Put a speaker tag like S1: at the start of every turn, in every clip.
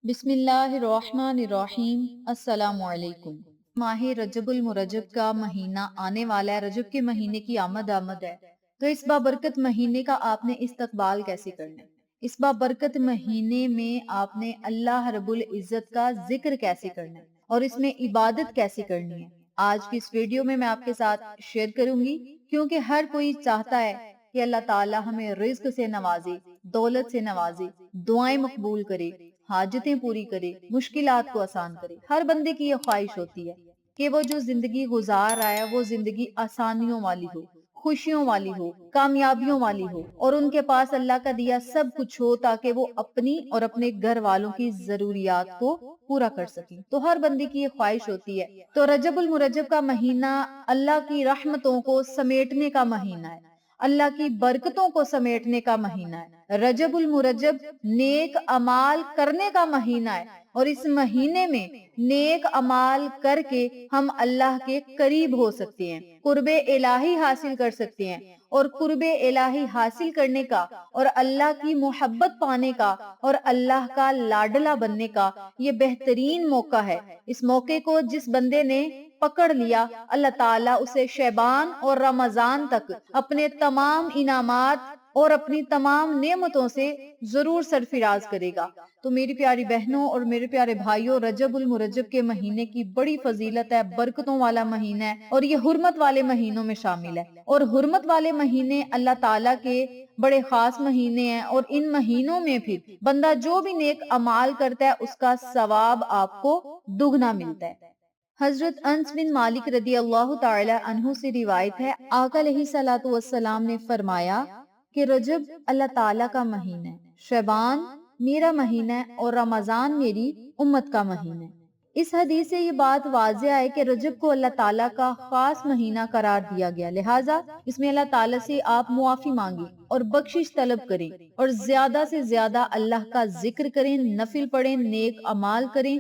S1: بسم اللہ الرحمن الرحیم۔ السلام علیکم۔ ماہ رجب المرجب کا مہینہ آنے والا ہے۔ رجب کے مہینے کی آمد ہے، تو اس بابرکت مہینے کا آپ نے استقبال کیسے کرنا ہے؟ اس بابرکت مہینے میں آپ نے اللہ رب العزت کا ذکر کیسے کرنا ہے اور اس میں عبادت کیسے کرنی ہے، آج کی اس ویڈیو میں آپ کے ساتھ شیئر کروں گی، کیونکہ ہر کوئی چاہتا ہے کہ اللہ تعالی ہمیں رزق سے نوازے، دولت سے نوازے، دعائیں مقبول کرے، حاجتیں پوری کرے، مشکلات کو آسان کرے۔ ہر بندے کی یہ خواہش ہوتی ہے کہ وہ جو زندگی گزار رہا ہے وہ زندگی آسانیوں والی ہو، خوشیوں والی ہو، کامیابیوں والی ہو، اور ان کے پاس اللہ کا دیا سب کچھ ہو تاکہ وہ اپنی اور اپنے گھر والوں کی ضروریات کو پورا کر سکیں۔ تو ہر بندے کی یہ خواہش ہوتی ہے۔ تو رجب المرجب کا مہینہ اللہ کی رحمتوں کو سمیٹنے کا مہینہ ہے، اللہ کی برکتوں کو سمیٹنے کا مہینہ ہے۔ رجب المرجب نیک اعمال کرنے کا مہینہ ہے، اور اس مہینے میں نیک اعمال کر کے ہم اللہ کے قریب ہو سکتے ہیں، قرب الہی حاصل کر سکتے ہیں، اور قرب الہی حاصل کرنے کا اور اللہ کی محبت پانے کا اور اللہ کا لاڈلا بننے کا یہ بہترین موقع ہے۔ اس موقع کو جس بندے نے پکڑ لیا، اللہ تعالیٰ اسے شعبان اور رمضان تک اپنے تمام انعامات اور اپنی تمام نعمتوں سے ضرور سرفراز کرے گا۔ تو میری پیاری بہنوں اور میرے پیارے بھائیوں، رجب المرجب کے مہینے کی بڑی فضیلت ہے، برکتوں والا مہینہ ہے، اور یہ حرمت والے مہینوں میں شامل ہے، اور حرمت والے مہینے اللہ تعالیٰ کے بڑے خاص مہینے ہیں، اور ان مہینوں میں پھر بندہ جو بھی نیک اعمال کرتا ہے اس کا ثواب آپ کو دگنا ملتا ہے۔ حضرت انس بن مالک رضی اللہ تعالی عنہ سے روایت ہے، آقا علیہ الصلوۃ والسلام نے فرمایا کہ رجب اللہ تعالیٰ کا مہینہ ہے، شعبان میرا مہینہ ہے، اور رمضان میری امت کا مہینہ ہے۔ اس حدیث سے یہ بات واضح ہے کہ رجب کو اللہ تعالیٰ کا خاص مہینہ قرار دیا گیا، لہٰذا اس میں اللہ تعالیٰ سے آپ معافی مانگیں اور بخشش طلب کریں، اور زیادہ سے زیادہ اللہ کا ذکر کریں، نفل پڑھیں، نیک اعمال کریں،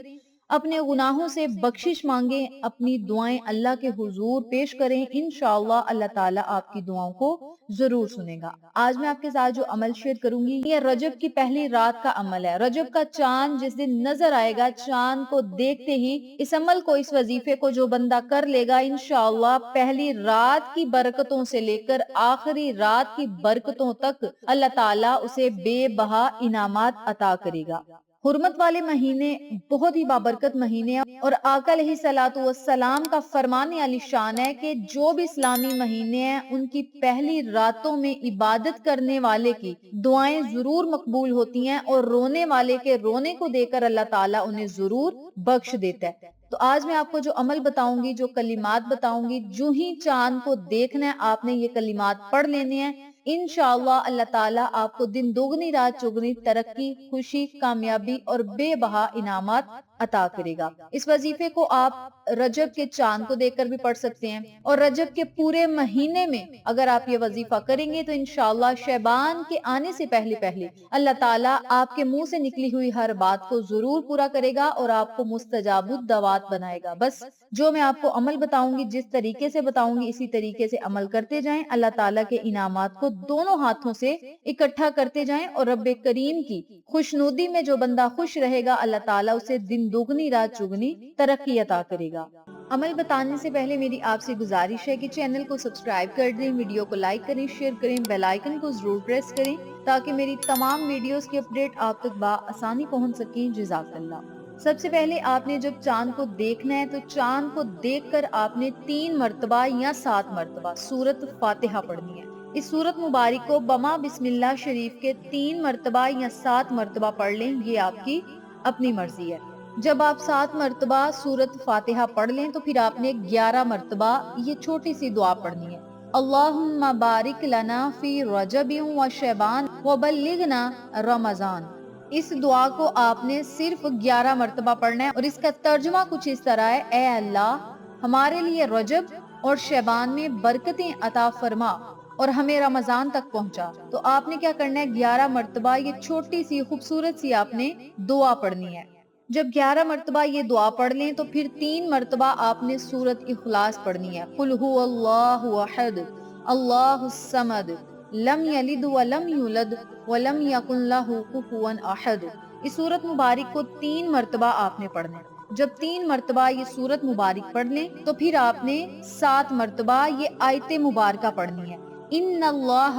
S1: اپنے گناہوں سے بخشش مانگیں، اپنی دعائیں اللہ کے حضور پیش کریں، انشاءاللہ اللہ تعالیٰ آپ کی دعاؤں کو ضرور سنے گا۔ آج میں آپ کے ساتھ جو عمل شیئر کروں گی یہ رجب کی پہلی رات کا عمل ہے۔ رجب کا چاند جس دن نظر آئے گا، چاند کو دیکھتے ہی اس عمل کو، اس وظیفے کو جو بندہ کر لے گا، انشاءاللہ پہلی رات کی برکتوں سے لے کر آخری رات کی برکتوں تک اللہ تعالیٰ اسے بے بہا انعامات عطا کرے گا۔ حرمت والے مہینے بہت ہی بابرکت مہینے ہیں، اور آقا علیہ الصلوۃ والسلام کا فرمان علی شان ہے کہ جو بھی اسلامی مہینے ہیں ان کی پہلی راتوں میں عبادت کرنے والے کی دعائیں ضرور مقبول ہوتی ہیں، اور رونے والے کے رونے کو دیکھ کر اللہ تعالیٰ انہیں ضرور بخش دیتا ہے۔ تو آج میں آپ کو جو عمل بتاؤں گی، جو کلمات بتاؤں گی، جو ہی چاند کو دیکھنا ہے آپ نے یہ کلمات پڑھ لینے ہیں، انشاءاللہ اللہ تعالیٰ آپ کو دن دوگنی رات چوگنی ترقی، خوشی، کامیابی اور بے بہا انعامات عطا کرے گا۔ اس وظیفے کو آپ رجب کے چاند کو دیکھ کر بھی پڑھ سکتے ہیں، اور رجب کے پورے مہینے میں اگر آپ یہ وظیفہ کریں گے تو انشاءاللہ شعبان کے آنے سے پہلے اللہ تعالیٰ آپ کے منہ سے نکلی ہوئی ہر بات کو ضرور پورا کرے گا اور آپ کو مستجاب الدعوات بنائے گا۔ بس جو میں آپ کو عمل بتاؤں گی، جس طریقے سے بتاؤں گی، اسی طریقے سے عمل کرتے جائیں، اللہ تعالیٰ کے انعامات کو دونوں ہاتھوں سے اکٹھا کرتے جائیں، اور رب کریم کی خوشنودی میں جو بندہ خوش رہے گا اللہ تعالیٰ اسے دن دوگنی رات چوگنی ترقی عطا کرے گا۔ عمل بتانے سے پہلے میری آپ سے گزارش ہے کہ چینل کو سبسکرائب کر دیں، ویڈیو کو لائک کریں، شیئر کریں، بیل آئیکن کو ضرور پریس کریں تاکہ میری تمام ویڈیوز کی اپڈیٹ آپ تک بآسانی پہنچ سکیں۔ جزاک اللہ۔ سب سے پہلے آپ نے جب چاند کو دیکھنا ہے تو چاند کو دیکھ کر آپ نے 3 مرتبہ یا 7 مرتبہ سورت فاتحہ پڑھنی ہے۔ اس سورت مبارک کو بما بسم اللہ شریف کے 3 مرتبہ یا 7 مرتبہ پڑھ لیں، یہ آپ کی اپنی مرضی ہے۔ جب آپ 7 مرتبہ سورت فاتحہ پڑھ لیں تو پھر آپ نے 11 مرتبہ یہ چھوٹی سی دعا پڑھنی ہے۔ اللہم بارک لنا فی رجب و شعبان و بلغنا رمضان۔ اس دعا کو آپ نے صرف 11 مرتبہ پڑھنا ہے، اور اس کا ترجمہ کچھ اس طرح ہے، اے اللہ ہمارے لیے رجب اور شعبان میں برکتیں عطا فرما اور ہمیں رمضان تک پہنچا۔ تو آپ نے کیا کرنا ہے، 11 مرتبہ یہ چھوٹی سی خوبصورت سی آپ نے دعا پڑھنی ہے۔ جب 11 مرتبہ یہ دعا پڑھ لیں تو پھر 3 مرتبہ آپ نے سورت اخلاص پڑھنی ہے۔ قل هو اللہ احد اللہ الصمد لم یلد ولم یولد ولم یکن لہ کفوا احد۔ اس سورت مبارک کو 3 مرتبہ آپ نے پڑھنا ہے۔ جب 3 مرتبہ یہ سورت مبارک پڑھ لیں تو پھر آپ نے 7 مرتبہ یہ آیت مبارکہ پڑھنی ہے۔ ان اللہ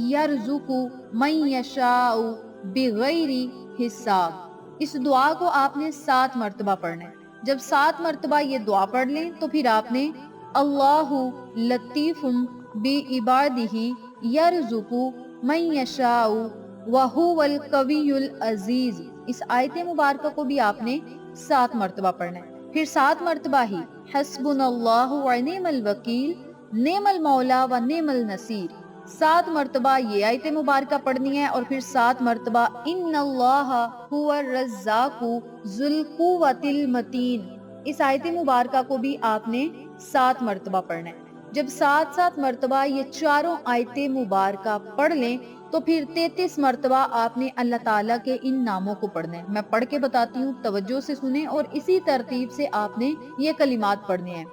S1: یرزق من یشاء بغیر حساب، اس دعا کو آپ نے 7 مرتبہ پڑھنا ہے۔ جب 7 مرتبہ یہ دعا پڑھ لیں تو پھر آپ نے اللہ لطیف بعبادہ یرزق من یشاء وَهُوَ الْقَوِيُّ الْعَزِيزُ، اس آیت مبارکہ کو بھی آپ نے 7 مرتبہ پڑھنا ہے۔ پھر 7 مرتبہ ہی حسبنا اللہ ونعم الوکیل نعم المولا و نعم النصیر، 7 مرتبہ یہ آیت مبارکہ پڑھنی ہے، اور پھر 7 مرتبہ ان اللہ هو الرزاق ذو القوۃ المتین، اس آیت مبارکہ کو بھی آپ نے 7 مرتبہ پڑھنا ہے۔ جب 7 مرتبہ یہ چاروں آیت مبارکہ پڑھ لیں تو پھر 33 مرتبہ آپ نے اللہ تعالیٰ کے ان ناموں کو پڑھنا ہے۔ میں پڑھ کے بتاتی ہوں، توجہ سے سنیں، اور اسی ترتیب سے آپ نے یہ کلمات پڑھنے ہیں۔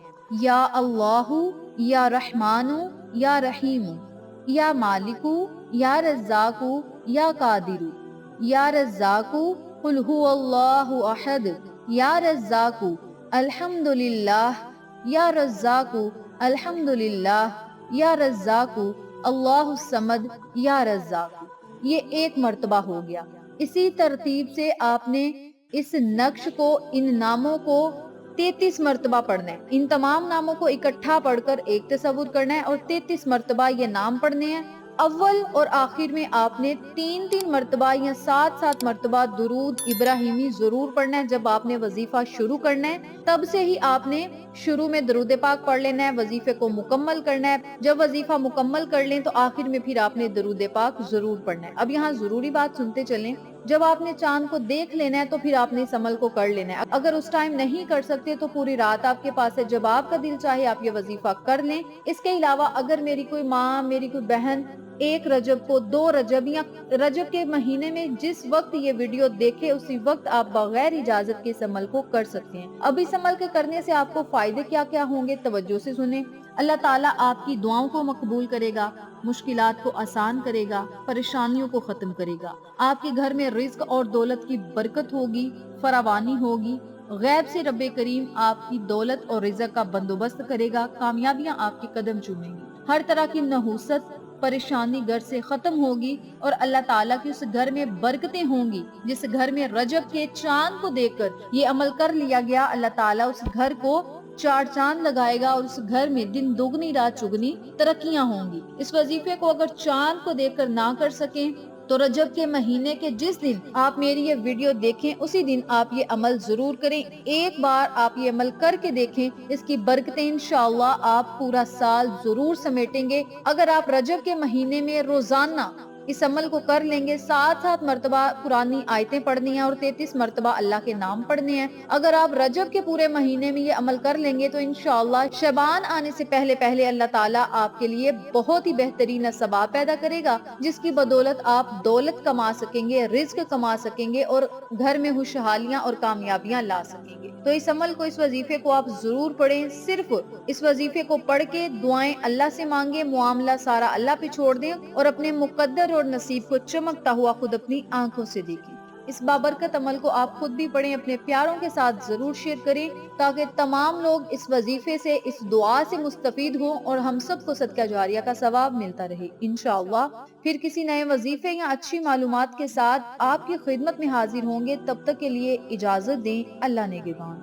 S1: یا اللہ، یا رحمان، یا رحیم، یا مالک، یا رزاق، یا قادر، یا رزاق قل هو اللہ احد، یا رزاق الحمدللہ، یا رزاق الحمدللہ، یا رزاق اللہ الصمد، یا رزاق، یہ 1 مرتبہ ہو گیا۔ اسی ترتیب سے آپ نے اس نقش کو، ان ناموں کو 33 مرتبہ پڑھنا ہے۔ ان تمام ناموں کو اکٹھا پڑھ کر ایک تصور کرنا ہے اور 33 مرتبہ یہ نام پڑھنے ہیں۔ اول اور آخر میں آپ نے 3 مرتبہ یا 7 مرتبہ درود ابراہیمی ضرور پڑھنا ہے۔ جب آپ نے وظیفہ شروع کرنا ہے تب سے ہی آپ نے شروع میں درود پاک پڑھ لینا ہے، وظیفے کو مکمل کرنا ہے۔ جب وظیفہ مکمل کر لیں تو آخر میں پھر آپ نے درود پاک ضرور پڑھنا ہے۔ اب یہاں ضروری بات سنتے چلیں، جب آپ نے چاند کو دیکھ لینا ہے تو پھر آپ نے اس عمل کو کر لینا ہے۔ اگر اس ٹائم نہیں کر سکتے تو پوری رات آپ کے پاس ہے، جب آپ کا دل چاہے آپ یہ وظیفہ کر لیں۔ اس کے علاوہ اگر میری کوئی ماں، میری کوئی بہن 1 رجب کو، 2 رجب یا رجب کے مہینے میں جس وقت یہ ویڈیو دیکھے اسی وقت آپ بغیر اجازت کے اس عمل کو کر سکتے ہیں۔ اب اس عمل کے کرنے سے آپ کو فائدے کیا کیا ہوں گے، توجہ سے سنیں۔ اللہ تعالیٰ آپ کی دعاؤں کو مقبول کرے گا، مشکلات کو آسان کرے گا، پریشانیوں کو ختم کرے گا۔ آپ کے گھر میں رزق اور دولت کی برکت ہوگی، فراوانی ہوگی۔ غیب سے رب کریم آپ کی دولت اور رزق کا بندوبست کرے گا، کامیابیاں آپ کے قدم چومیں گی، ہر طرح کی نحوست، پریشانی گھر سے ختم ہوگی، اور اللہ تعالیٰ کی اس گھر میں برکتیں ہوں گی۔ جس گھر میں رجب کے چاند کو دیکھ کر یہ عمل کر لیا گیا، اللہ تعالیٰ اس گھر کو 4 چاند لگائے گا، اور اس گھر میں دن دگنی رات چگنی ترقیاں ہوں گی۔ اس وظیفے کو اگر چاند کو دیکھ کر نہ کر سکیں تو رجب کے مہینے کے جس دن آپ میری یہ ویڈیو دیکھیں اسی دن آپ یہ عمل ضرور کریں۔ ایک بار آپ یہ عمل کر کے دیکھیں، اس کی برکتیں انشاءاللہ آپ پورا سال ضرور سمیٹیں گے۔ اگر آپ رجب کے مہینے میں روزانہ اس عمل کو کر لیں گے، 7 مرتبہ قرآنی آیتیں پڑھنی ہیں اور 33 مرتبہ اللہ کے نام پڑھنے ہیں۔ اگر آپ رجب کے پورے مہینے میں یہ عمل کر لیں گے تو انشاءاللہ شعبان آنے سے پہلے پہلے اللہ تعالیٰ آپ کے لیے بہت ہی بہترین اسباب پیدا کرے گا، جس کی بدولت آپ دولت کما سکیں گے، رزق کما سکیں گے، اور گھر میں خوشحالیاں اور کامیابیاں لا سکیں گے۔ تو اس عمل کو، اس وظیفے کو آپ ضرور پڑھیں۔ صرف اس وظیفے کو پڑھ کے دعائیں اللہ سے مانگیں، معاملہ سارا اللہ پہ چھوڑ دیں، اور اپنے مقدر اور نصیب کو چمکتا ہوا خود اپنی آنکھوں سے دیکھیں۔ اس بابرکت عمل کو آپ خود بھی پڑھیں، اپنے پیاروں کے ساتھ ضرور شیئر کریں تاکہ تمام لوگ اس وظیفے سے، اس دعا سے مستفید ہوں اور ہم سب کو صدقہ جاریہ کا ثواب ملتا رہے انشاءاللہ۔ پھر کسی نئے وظیفے یا اچھی معلومات کے ساتھ آپ کی خدمت میں حاضر ہوں گے، تب تک کے لیے اجازت دیں۔ اللہ نگہبان۔